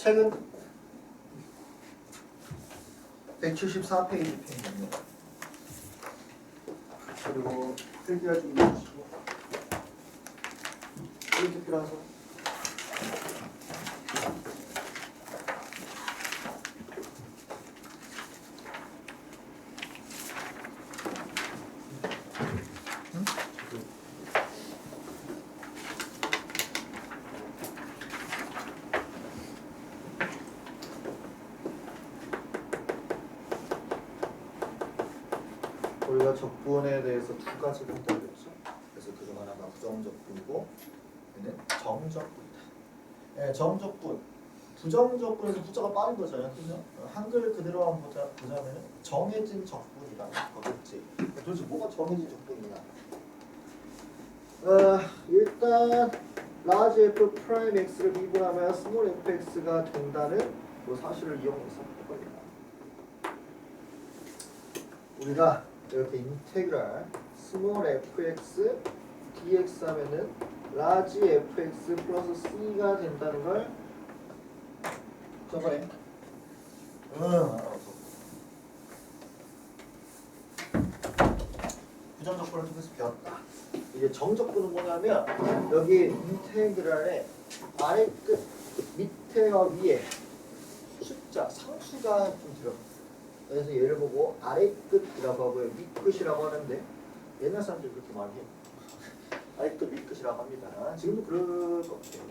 책은 174페이지 펜이네요. 그리고 필기할 준비 해주시고 필기 필요한 사람? 우리가 적분에 대해서 두 가지를 한다고 했죠. 그래서 그중 하나가 부정적분이고 얘는 정적분이다. 네, 정적분. 부정적분에서 부자가 빠진 거잖아요. 그죠? 한글 그대로만 보자면 정해진 적분이다. 거겠지. 도대체 뭐가 정해진 적분이냐? 일단 라지 f 프라임 x를 미분하면 스몰 fx가 된다는 그 사실을 이용해서 해봅니다. 우리가 이렇게 인테그랄 스몰 fx dx 하면은 라지 fx 플러스 c가 된다는 걸 저번에 부정적분을 통해서 배웠다. 이제 정적분은 뭐냐면 여기 인테그랄의 아래 끝 밑에와 위에 숫자 상수가 좀 들어가. 그래서 얘를 보고 아래 끝이라고 하고요, 밑 끝이라고 하는데 옛날 사람들이 그렇게 많이 해요. 아래 끝, 밑 끝이라고 합니다. 지금도 그럴 것 같아요.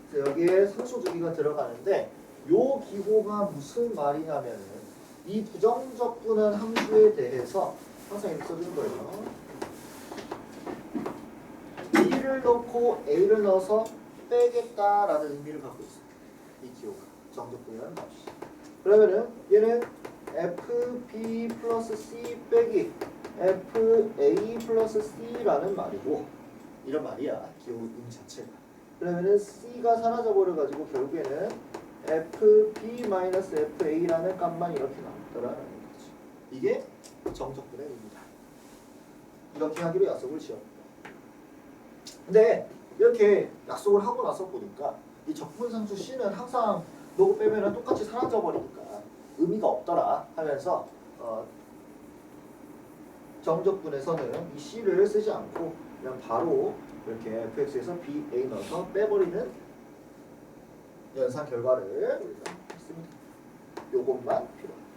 그래서 여기에 상수 두 개가 들어가는데 요 기호가 무슨 말이냐면은 이 부정적분한 함수에 대해서 항상 이렇게 써주는 거예요. B를 넣고 A를 넣어서 빼겠다라는 의미를 갖고 있어요. 이 기호가 정적분이라는 값이. 그러면은 얘는 FB 플러스 C 빼기 FA 플러스 C라는 말이고 이런 말이야. 기호 의미 자체가. 그러면은 C가 사라져 버려가지고 결국에는 FB 마이너스 FA라는 값만 이렇게 남더라는 거지. 이게 정적분의 의미다. 이렇게 하기로 약속을 지었다. 근데 이렇게 약속을 하고 나서 보니까 이 적분상수 C는 항상 넣고 빼면은 똑같이 사라져 버리니까 의미가 없더라 하면서 정적분에서는 이 C를 쓰지 않고 그냥 바로 이렇게 fx에서 BA 넣어서 빼버리는 연산 결과를 우리가 했습니다. 요것만 필요합니다.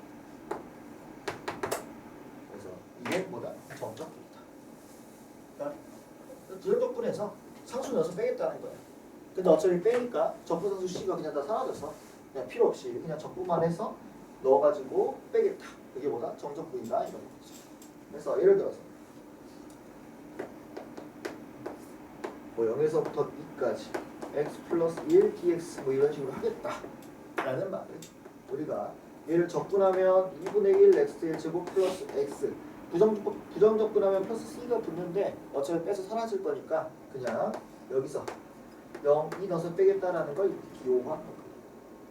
그래서 이게 뭐다? 정적분이다. 그러니까 부정적분에서 상수 넣어서 빼겠다는 거예요. 근데 어차피 빼니까 적분상수 C가 그냥 다 사라져서 그냥 필요 없이 그냥 적분만 해서 넣어가지고 빼겠다. 그게 뭐다? 정적분이다 이런 거죠. 그래서 예를 들어서 뭐 0에서부터 2까지 x 플러스 1 dx 뭐 이런 식으로 하겠다 라는 말을 우리가 얘를 적분하면 2분의 1 x의 제곱 플러스 x 부정적분하면 플러스 c가 붙는데 어차피 빼서 사라질 거니까 그냥 여기서 0, 2 넣어서 빼겠다라는 걸 기호화한 거거든.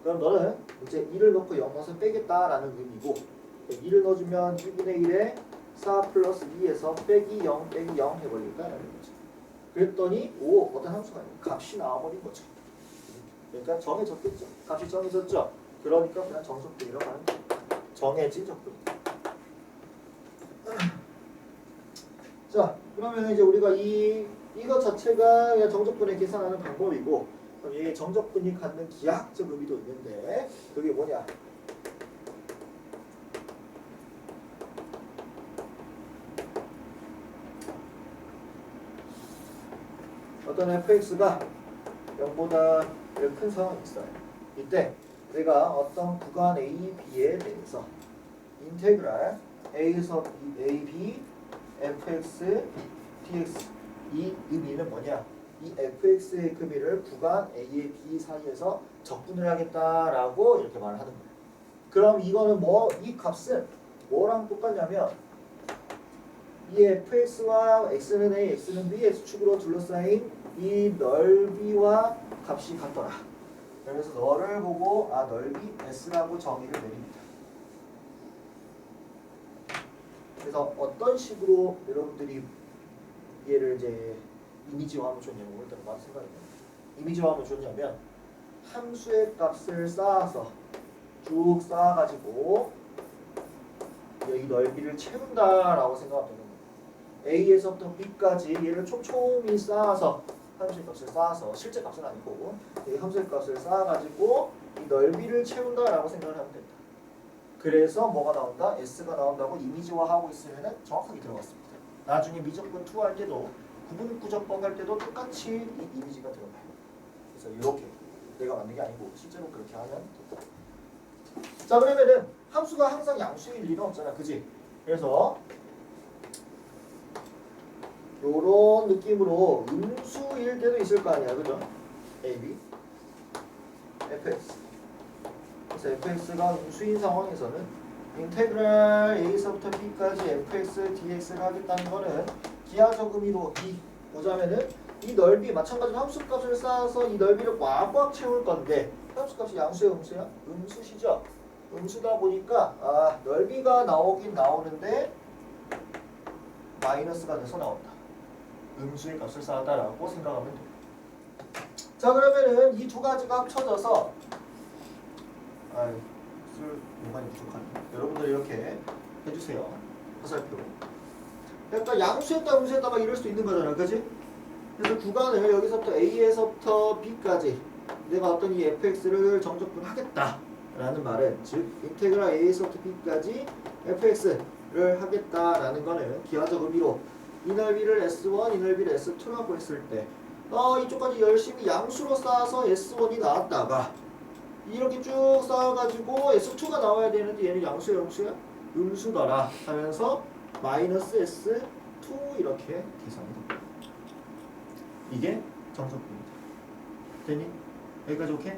그럼 너는 이제 2를 넣고 0 넣어서 빼겠다라는 의미고 2를 넣어주면 2분의 1에 4 플러스 2에서 빼기 0 빼기 0 해버릴까라는 거죠. 그랬더니 어떤 함수가 아니에요. 값이 나와버린 거죠. 그러니까 정해졌겠죠. 값이 정해졌죠. 그러니까 그냥 정적분이라고 하는 거예요. 정해진 적분. 자, 그러면 이제 우리가 이것 자체가 그냥 정적분을 계산하는 방법이고, 그럼 이 정적분이 갖는 기하학적 의미도 있는데, 그게 뭐냐? 어떤 fx가 0보다 큰 상황이 있어요. 이때 내가 어떤 구간 a, b에 대해서 인테그랄 a에서 a, b, fx, dx 이 의미는 뭐냐? 이 fx의 크기를 구간 a의 b 사이에서 적분을 하겠다라고 이렇게 말을 하는 거예요. 그럼 이거는 이 값은 뭐랑 똑같냐면 이 fx와 x는 a, x는 b, x축으로 둘러싸인 이 넓이와 값이 같더라. 그래서 너를 보고 넓이 s라고 정의를 내립니다. 그래서 어떤 식으로 여러분들이 얘를 이제 이미지화하면 좋냐면 일단 많은 생각이에요. 이미지화하면 좋냐면 함수의 값을 쌓아서 쭉 쌓아가지고 이 넓이를 채운다라고 생각하면 되는 거예요. A에서부터 B까지 얘를 촘촘히 쌓아서 함수의 값을 쌓아서 실제 값은 아니고 이 함수의 값을 쌓아가지고 이 넓이를 채운다라고 생각을 하면 된다. 그래서 뭐가 나온다? S가 나온다고 이미지화하고 있으면 정확하게 들어갔습니다. 나중에 미적분 투할 때도 구분구적법 할 때도 똑같이 이 이미지가 들어가요. 그래서 이렇게 내가 만든 게 아니고 실제로 그렇게 하면 된다. 자, 그러면은 함수가 항상 양수일 리는 없잖아, 그지? 그래서 요런 느낌으로 음수일 때도 있을 거 아니야, 그죠? A, B, fx. 그래서 fx가 음수인 상황에서는 인테그랄 a서부터 b까지 fx dx를 하겠다는 거는 기하적 의미로 보자면은 이 넓이 마찬가지로 함수값을 쌓아서 이 넓이를 꽉꽉 채울 건데 함수값이 양수야, 음수야? 음수시죠? 음수다 보니까 넓이가 나오긴 나오는데 마이너스가 돼서 나온다. 음수의 값을 쌓았다라고 생각하면 돼요. 자, 그러면은 이 두 가지가 합쳐져서 쓸 공간이 부족하네. 여러분들 이렇게 해주세요. 화살표. 그러니까 양수했다 음수했다 막 이럴 수도 있는 거잖아, 그지? 그래서 구간을 여기서부터 A에서부터 B까지 내가 어떤 이 fx를 정적분하겠다라는 말은 즉 인테그랄 A에서부터 B까지 fx를 하겠다라는 거는 기하적 의미로 이 넓이를 S1, 이 넓이를 S2라고 했을 때 이쪽까지 열심히 양수로 쌓아서 S1이 나왔다가 이렇게 쭉 쌓아가지고 S2가 나와야 되는데 얘는 양수야, 음수야? 음수더라 하면서 마이너스 S2 이렇게 계산이 됩니다. 이게 정석분입니다. 됐니? 여기까지 오케이?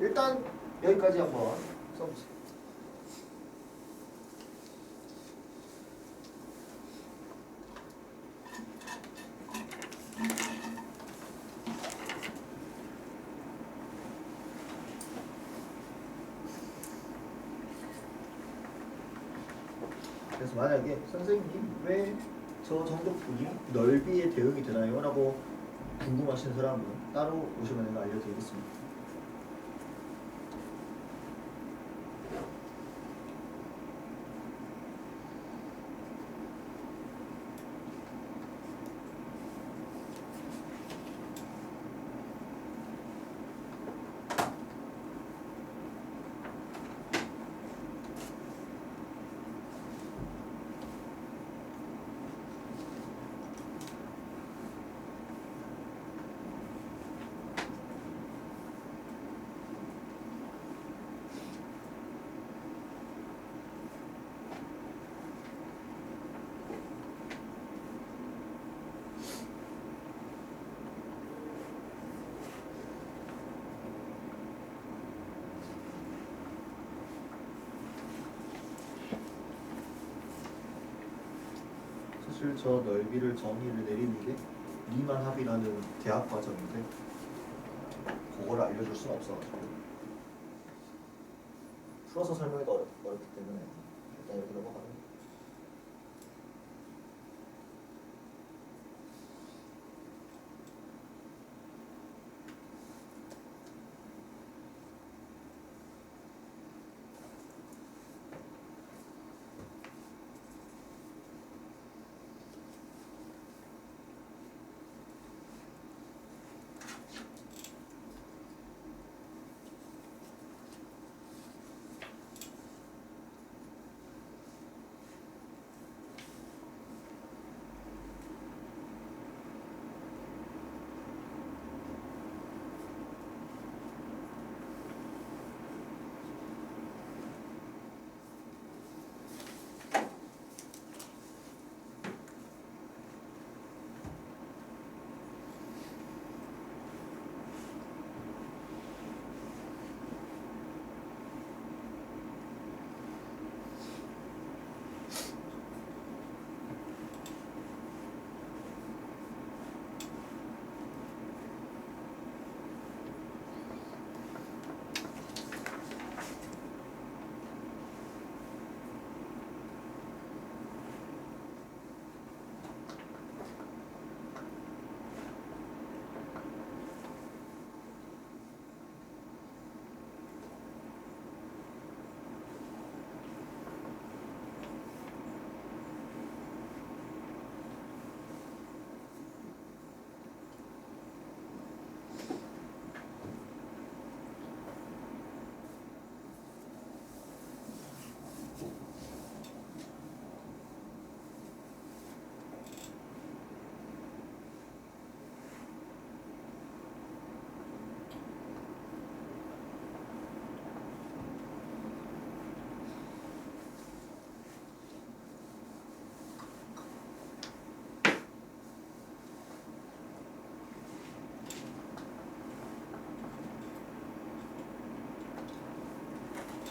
일단 여기까지 한번 써보세요. 그래서 만약에 선생님 왜 저 정적분이 넓이에 대응이 되나요? 라고 궁금하신 사람은 따로 오시면 내가 알려드리겠습니다. 사실 저 넓이를 정의를 내리는 게 리만 합이라는 대학 과정인데 그걸 알려줄 수는 없어가지고 풀어서 설명해도 어렵기 때문에 일단 이렇게 넘어가는.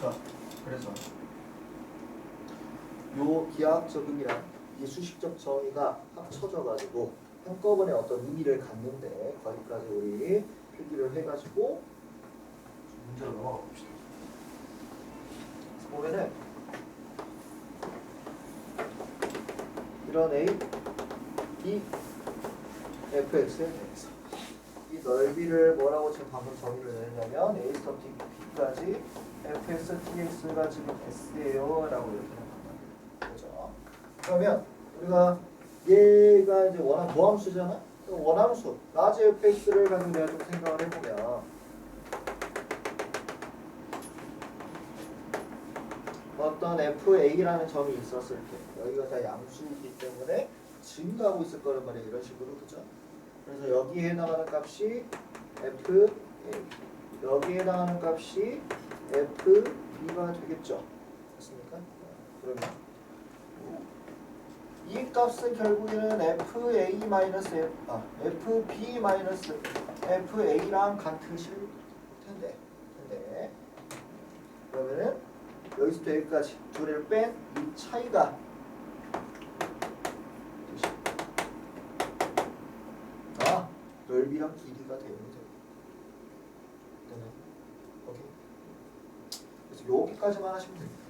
자, 그래서 요 기하학적 의미랑 이 수식적 정의가 합쳐져가지고 한꺼번에 어떤 의미를 갖는데 거기까지 우리 필기를 해가지고 문제로 넘어가 봅시다. 그래서 보면은 이런 A, B, fx에 대해서 이 넓이를 뭐라고 지금 방금 정의를 내냐면 a 스톱 b까지 fx dx가 지금 s예요 라고 이렇게 나타나는 거죠. 그러면 우리가 얘가 이제 원함 모함수잖아. 원함수 라지 fx를 가지고 내가 좀 생각을 해보면 어떤 fa라는 점이 있었을 때 여기가 다 양수이기 때문에 증가하고 있을 거란 말이에요. 이런 식으로 그죠? 그래서 여기에 해당하는 값이 fa, 여기에 해당하는 값이 fb가 되겠죠. 됐습니까? 그러면 이 값은 결국에는 fb-fa랑 같으실 텐데. 그러면은 여기서부터 여기까지 둘을 뺀 이 차이가 넓이랑 길이가 되는 거죠. 오케이. 그래서 여기까지만 하시면 됩니다.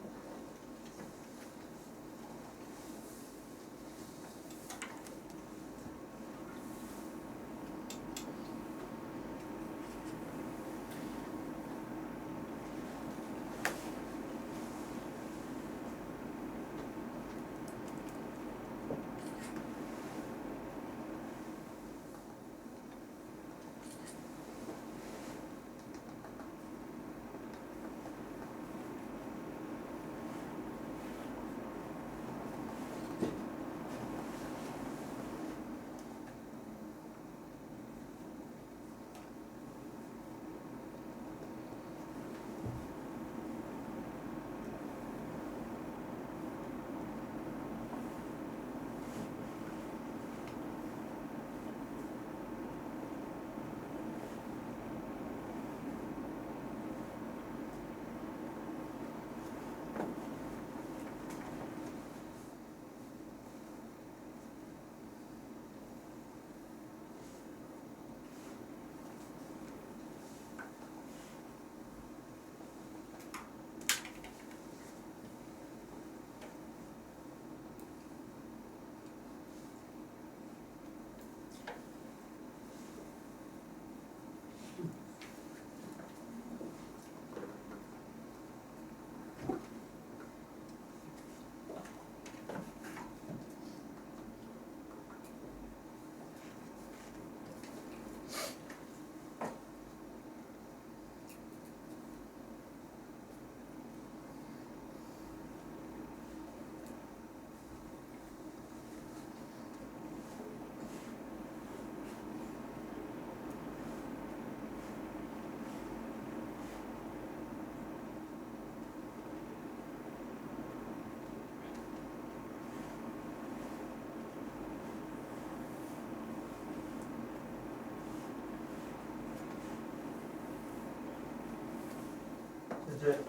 이제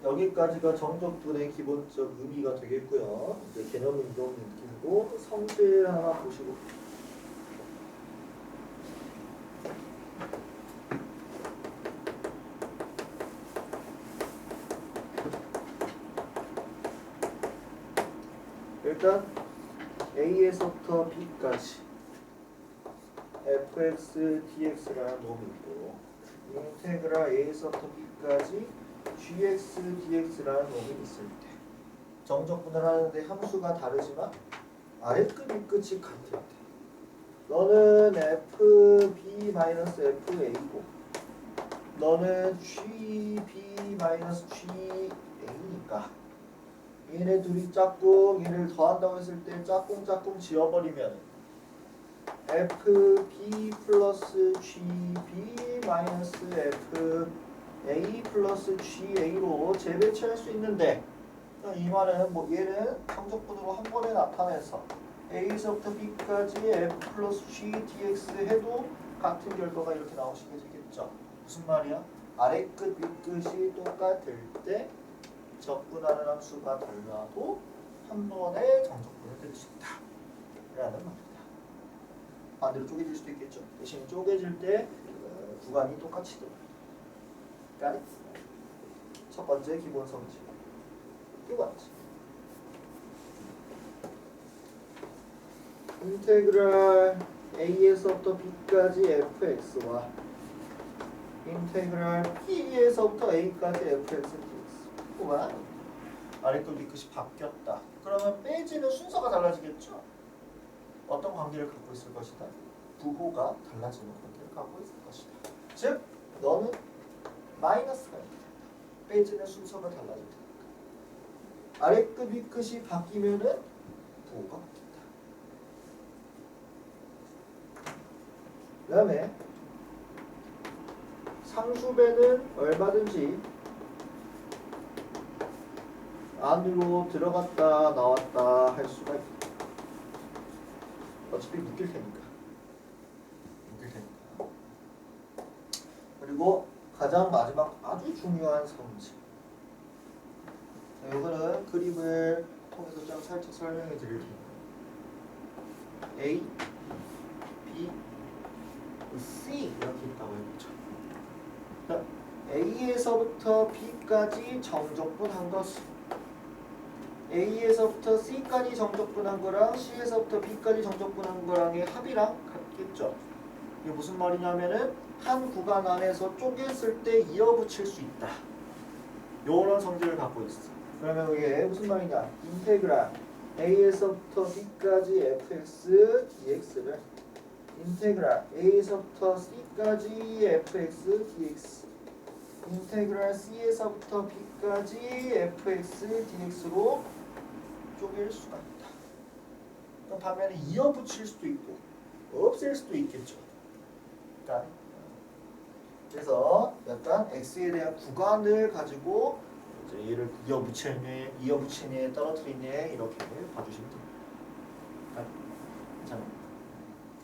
여기까지가 정적분의 기본적 의미가 되겠고요. 이제 개념 운동 느끼고 성질 하나 보시고. 일단 A에서부터 B까지 fx dx라는 놈이 있고 인테그랄 A에서부터 B까지 gx dx라는 놈이 있을 때 정적분을 하는데 함수가 다르지만 아래끝 윗끝이 같을 때 너는 fb-fa고 너는 gb-ga니까 얘네 둘이 짝꿍 얘를 더한다고 했을 때 짝꿍 지워버리면 fb 플러스 gb 마이너스 fa 플러스 ga로 재배치할 수 있는데 이 말은 뭐 얘는 정적분으로 한 번에 나타내서 a에서부터 b까지 f 플러스 g dx 해도 같은 결과가 이렇게 나오시게 되겠죠. 무슨 말이야? 아래 끝 윗끝이 똑같을 때 접근하는 함수가 달라도 한 번에 정적분을 뜰 수 있다 라는 말입니다. 반대로 쪼개질 수도 있겠죠. 대신 쪼개질 때 구간이 똑같이 들어요. 첫 번째 기본 성질 두 번째 인테그랄 a에서부터 b까지 fx와 인테그랄 p에서부터 a까지 fx dx 그만 아래끝 위끝이 바뀌었다. 그러면 빼지는 순서가 달라지겠죠. 어떤 관계를 갖고 있을 것이다. 부호가 달라지는 관계를 갖고 있을 것이다. 즉 너는 마이너스가 있다. 빼지는 순서가 달라질 테니까. 아래끝 위끝이 바뀌면은 부호가 바뀐다. 그 다음에 상수배는 얼마든지 안으로 들어갔다 나왔다 할 수가 있다. 어차피 묶일 테니까. 그리고 가장 마지막 아주 중요한 성질. 이거는 그림을 통해서 좀 살짝 설명해 드릴 테니까. A, B, C 이렇게 있다고 해보죠. A에서부터 B까지 정적분한 것은 A에서부터 C까지 정적분한 거랑 C에서부터 B까지 정적분한 거랑의 합이랑 같겠죠. 이게 무슨 말이냐면은 한 구간 안에서 쪼갰을 때 이어붙일 수 있다. 요런 성질을 갖고 있어. 그러면 이게 무슨 말이냐? 인테그랄 A에서부터 B까지 fx dx를 인테그랄 A에서부터 C까지 fx dx 인테그랄 C에서부터 B까지 fx dx로 쪼갤 수가 있다. 그럼 반면에 이어붙일 수도 있고 없앨 수도 있겠죠. 그러니까 그래서 약간 x에 대한 구간을 가지고 이제 얘를 이어붙이네, 떨어뜨리네 이렇게 봐주시면 됩니다. 자,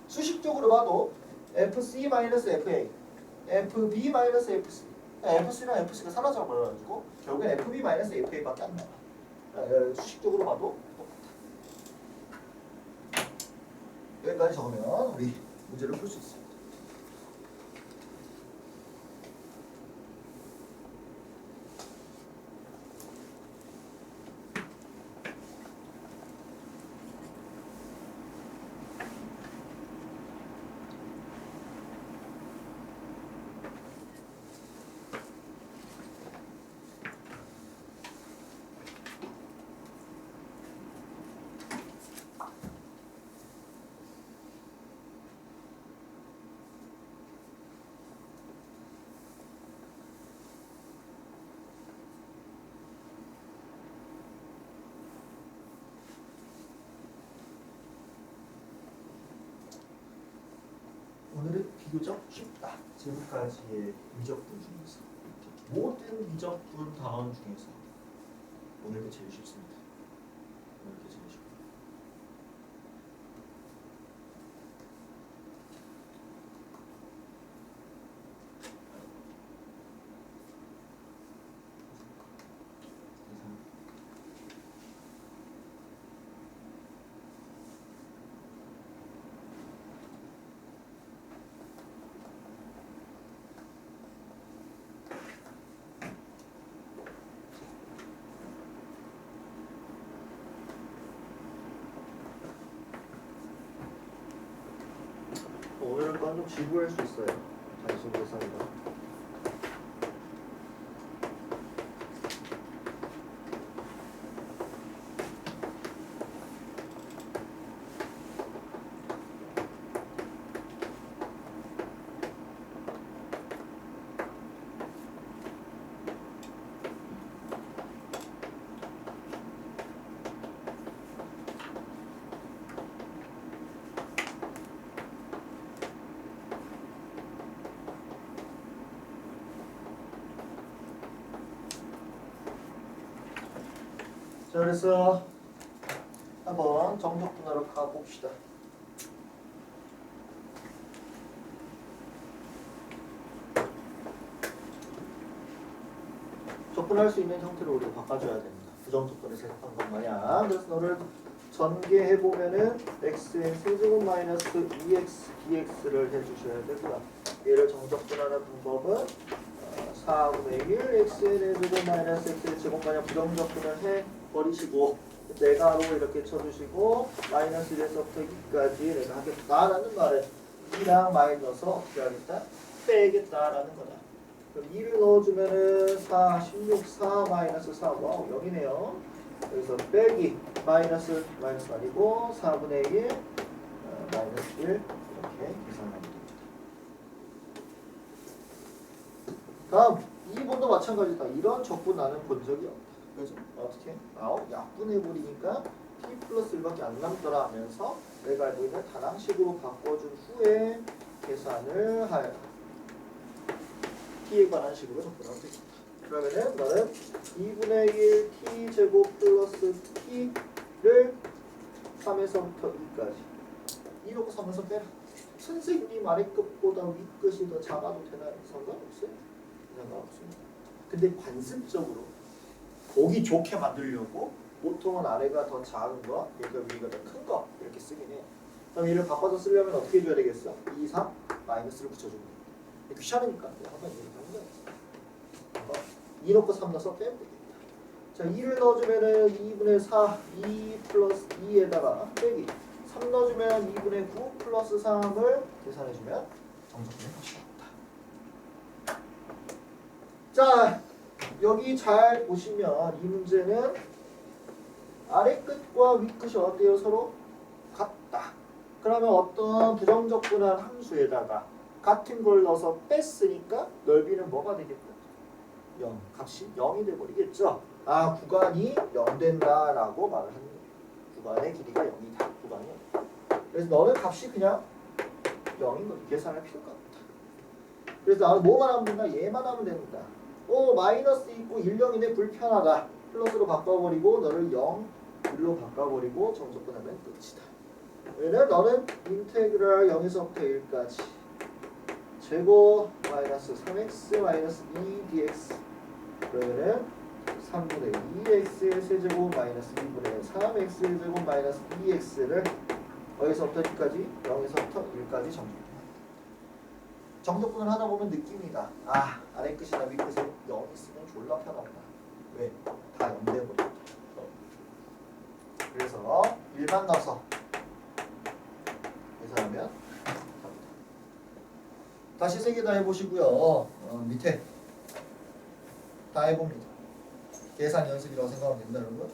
수식적으로 봐도 fc-fa, fb-fc, fc랑 fc가 사라져 버려가지고 결국엔 fb-fa밖에 안 나와. 수식적으로 봐도 똑같아. 여기까지 적으면 우리 문제를 풀 수 있습니다. 오늘은 비교적 쉽다. 지금까지의 미적분 중에서 모든 미적분 단원 중에서 오늘 게 제일 쉽습니다. 오늘 게 제일 쉽다. 오늘은 좀 지루할 수 있어요. 단순 계산이라. 자, 그래서 한번 정적분하러 가봅시다. 접근할 수 있는 형태로 우리가 바꿔줘야 됩니다. 부정접근을 생각한 것 마냥. 그래서 너를 전개해보면은 x의 세제곱 마이너스 2x dx를 해주셔야 되고요. 얘를 정접근하는 방법은 4분의 1 x의 4제곱 마이너스 x의 제곱 마냥 부정접근을 해버리시고 내가로 이렇게 쳐주시고 마이너스 1에서부터 2까지 내가 하겠다라는 말에 2랑 마이너스 어떻게 하겠다? 빼겠다라는 거다. 그럼 2를 넣어주면은 4, 16, 4 마이너스 4 와우 0이네요. 여기서 빼기 마이너스 아니고 4분의 1 마이너스 1 이렇게 계산하면 됩니다. 다음 2번도 마찬가지다. 이런 적분 나는 본 적이 없다. 그래서 어떻게? 약분해버리니까 t 플러스 1밖에 안 남더라 하면서 내가 알고 있는 다항식으로 바꿔준 후에 계산을 하여 t에 관한 식으로 접근하면 되겠다. 그러면은 너는 2분의 1 t 제곱 플러스 t를 3에서부터 2까지 2놓고 3에서 빼라. 선생님 아래끝보다 윗끝이 더 작아도 되나요? 상관없어요. 상관없습니다. 근데 관습적으로 보기 좋게 만들려고 보통은 아래가 더 작은 거, 그러니까 위가 더 큰 거 이렇게 쓰긴 해요. 그럼 얘를 바꿔서 쓰려면 어떻게 해줘야 되겠어? 2, 3 마이너스를 붙여주는 거예요. 귀찮으니까 그냥 한번 이렇게 하는 거예요. 2 넣고 3 넣어서 빼면 되겠다. 자, 2를 넣어주면은 2분의 4, 2 플러스 2에다가 빼기 3 넣어주면 2분의 9 플러스 3을 계산해주면 정석분의 것이 나온다. 자, 여기 잘 보시면 이 문제는 아래 끝과 윗 끝이 어때요? 서로 같다. 그러면 어떤 부정적분한 함수에다가 같은 걸 넣어서 뺐으니까 넓이는 뭐가 되겠다? 0. 값이 0이 돼버리겠죠. 아, 구간이 0 된다라고 말을 하는 거예요. 구간의 길이가 0이다. 구간이 0. 그래서 너는 값이 그냥 0인 거지. 계산할 필요가 없다. 그래서 나는 뭐만 하면 된다? 얘만 하면 된다. 마이너스 있고 1, 0이네 불편하다. 플러스로 바꿔버리고 너를 0, 1로 바꿔버리고 정적분하면 끝이다. 왜냐면 너는 인테그랄 0에서부터 1까지 제곱 마이너스 3x 마이너스 2 dx 그러면은 3분의 2x의 세제곱 마이너스 2분의 3x의 제곱 마이너스 2x를 어디서부터 1까지? 0에서부터 1까지 정적분. 정적분을 하다 보면 느낌이다. 아, 아래 끝이나 윗 끝에 0 있으면 졸라 편하다. 왜? 다 0 돼버린다. 그래서 1만 넣어서 계산하면 답니다. 다시 3개 다 해보시고요. 밑에 다 해봅니다. 계산 연습이라고 생각하면 됩니다, 여러분.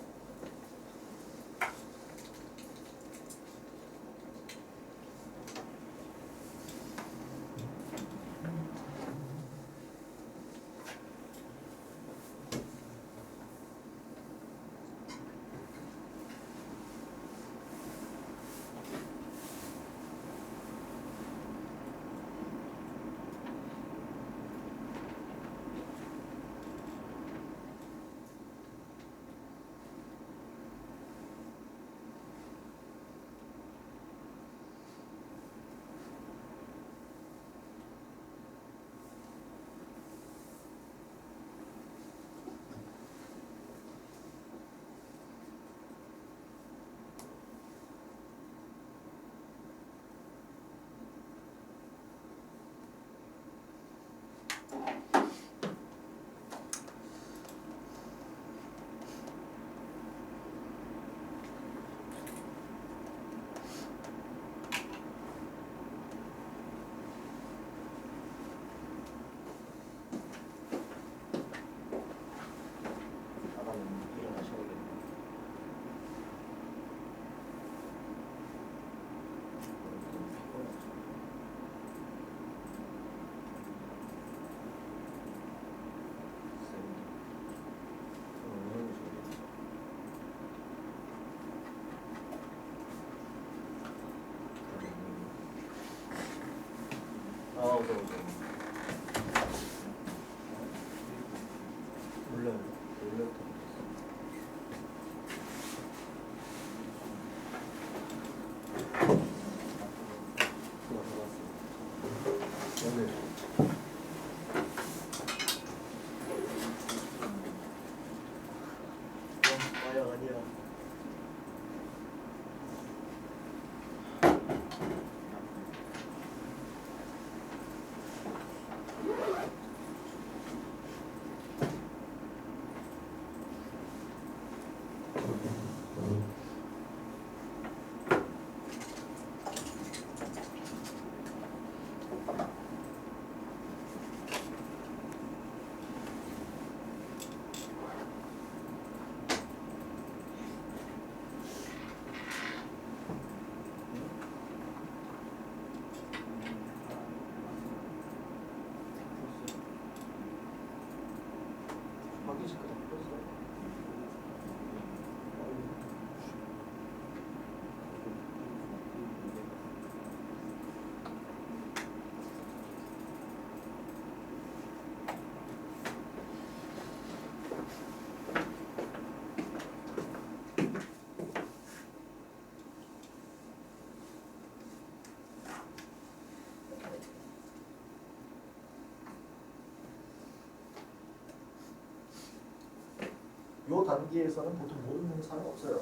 단계에서는 보통 모르는 사항 없어요.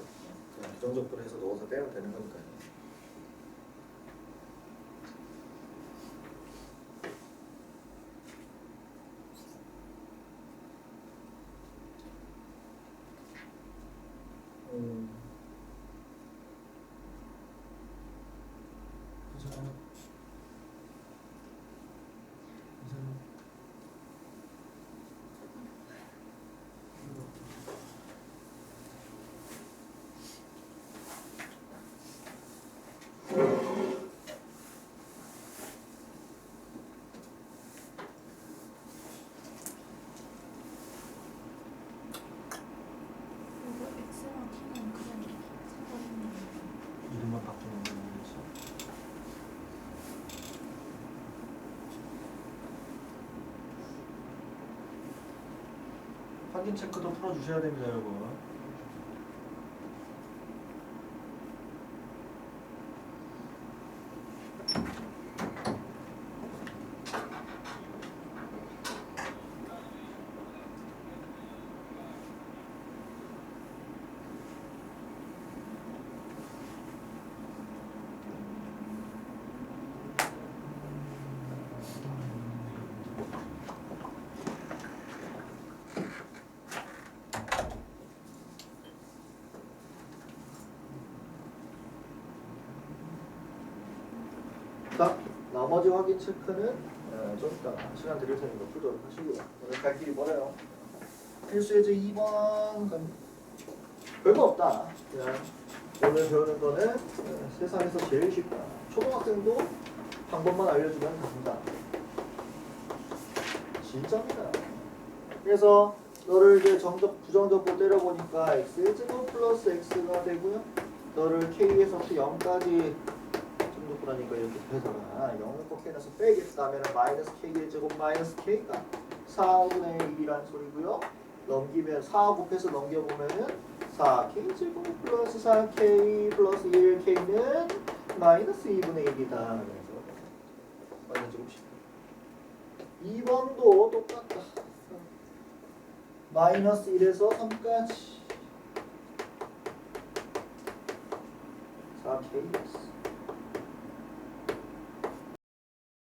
그냥 부정적분해서 넣어서 빼면 되는 거니까요. 이거 X랑 T는 그냥 사버리는 이름만 바꾸는 거지. 확인 체크도 풀어주셔야 됩니다, 여러분. 자, 나머지 확인 체크는 좀 이따 시간 드릴 테니까 풀도록 하시고요. 오늘 갈 길이 멀어요. 필수 예제 2번 별거 없다. 그냥 오늘 배우는 거는 세상에서 제일 쉽다. 초등학생도 방법만 알려주면 됩니다. 진짜입니다. 그래서 너를 이제 부정적으로 때려보니까 x제곱 플러스 x가 되고요. 너를 k에서부터 0까지 정적분하니까 이렇게 되잖아. 0을 꼭 해놔서 빼겠다 하면 마이너스 k의 제곱 마이너스 k가 4분의 1이라는 소리고요. 넘기면 4 곱해서 넘겨보면은 4k 제곱 플러스 4k 플러스 1k는 마이너스 2분의 1이다. 그래서 마이너스 제곱씩 2번도 똑같다. 마이너스 1에서 3까지 4k